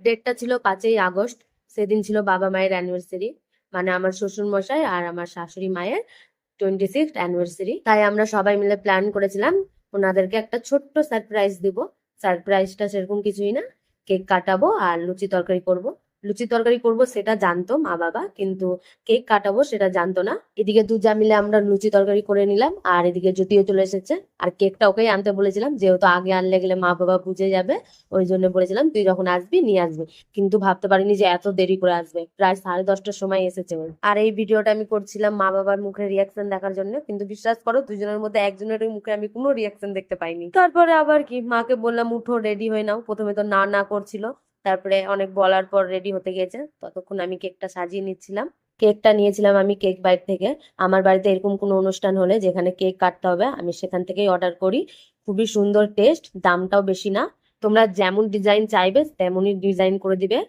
ডেটটা ছিল 5ই আগস্ট। সেদিন ছিল বাবা মায়ের অ্যানিভার্সারি, মানে আমার শ্বশুর মশাই আর আমার শাশুড়ি মায়ের 26th অ্যানিভার্সারি। তাই আমরা সবাই মিলে প্ল্যান করেছিলাম ওনাদেরকে একটা ছোট্ট সারপ্রাইজ দিব। সারপ্রাইজটা সেরকম কিছুই না, কেক কাটাবো আর লুচি তরকারি করব। লুচি তরকারি করব সেটা জানতো মা বাবা, কিন্তু কেক কাটাবো সেটা জানতো না। এদিকে দুজা মিলে আমরা লুচি তরকারি করে নিলাম, আর এদিকে জ্যোতিও চলে এসেছে। আর কেকটা ওকেই আনতে বলেছিলাম, যেহেতু আগে আনলে গেলে মা বাবা বুঝে যাবে, ওই জন্য বলেছিলাম তুই যখন আসবি নিয়ে আসবি। কিন্তু ভাবতে পারিনি যে এত দেরি করে আসবে, প্রায় 10:30টার সময় এসেছে ও। আর এই ভিডিওটা আমি করছিলাম মা বাবার মুখের রিয়াকশন দেখার জন্য, কিন্তু বিশ্বাস করো দুজনের মধ্যে একজনের মুখে আমি কোনো রিয়াকশন দেখতে পাইনি। তারপরে আবার কি, মাকে বললাম উঠো রেডি হয়ে নাও। প্রথমে তো না না করছিল, তারপরে অনেক বলার পর রেডি হতে গেছে। ততক্ষণ আমি কেকটা সাজিয়ে নিচ্ছিলাম। কেকটা নিয়েছিলাম আমি কেক বাইট থেকে। আমার বাড়িতে এরকম কোনো অনুষ্ঠান হলে যেখানে কেক কাটতে হবে, আমি সেখান থেকেই অর্ডার করি। খুবই সুন্দর টেস্ট, দামটাও বেশি না। তোমরা যেমন ডিজাইন চাইবে তেমনই ডিজাইন করে দিবে।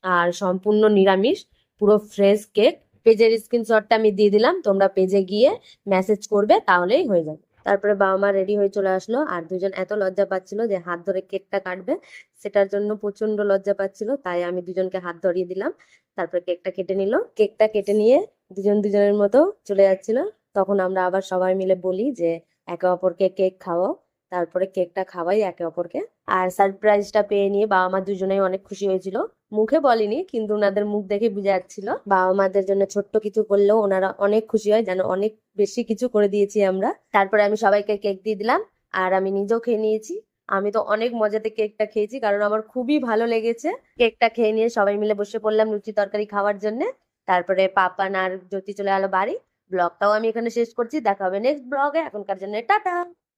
আর সম্পূর্ণ নিরামিষ, পুরো ফ্রেশ কেক। পেজের স্ক্রিনশটটা আমি দিয়ে দিলাম, তোমরা পেজে গিয়ে মেসেজ করবে, তাহলেই হয়ে যাবে। তারপরে বাবা মা রেডি হয়ে চলে আসলো, আর দুজন এত লজ্জা পাচ্ছিল যে হাত ধরে কেকটা কাটবে, সেটার জন্য প্রচন্ড লজ্জা পাচ্ছিল। তাই আমি দুজনকে হাত ধরিয়ে দিলাম। তারপরে কেকটা কেটে নিল। কেকটা কেটে নিয়ে দুজন দুজনের মতো চলে যাচ্ছিল। তখন আমরা আবার সবাই মিলে বলি যে একে অপরকে কেক খাওয়াও। তারপরে কেকটা খাওয়াই একে অপরকে। আর সারপ্রাইজটা পেয়ে নিয়ে বাবা মা দুজনেই অনেক খুশি হয়েছিল। মুখে বলিনি, কিন্তু ওনাদের মুখ দেখে বোঝা যাচ্ছিল বাবা মাদের জন্য ছোট্ট কিছু করলেও ওনারা অনেক খুশি হয়, যেন অনেক বেশি কিছু করে দিয়েছি আমরা। তারপরে আমি সবাইকে কেক দিয়ে দিলাম, আর আমি নিজেও খেয়ে নিয়েছি। আমি তো অনেক মজাতে কেকটা খেয়েছি, কারণ আমার খুবই ভালো লেগেছে। কেকটা খেয়ে নিয়ে সবাই মিলে বসে পড়লাম লুচি তরকারি খাওয়ার জন্য। তারপরে পাপান আর জ্যোতি চলে গেলো বাড়ি। ব্লগটাও আমি এখানে শেষ করছি, দেখা হবে নেক্সট ব্লগে। এখনকার জন্য টাটা।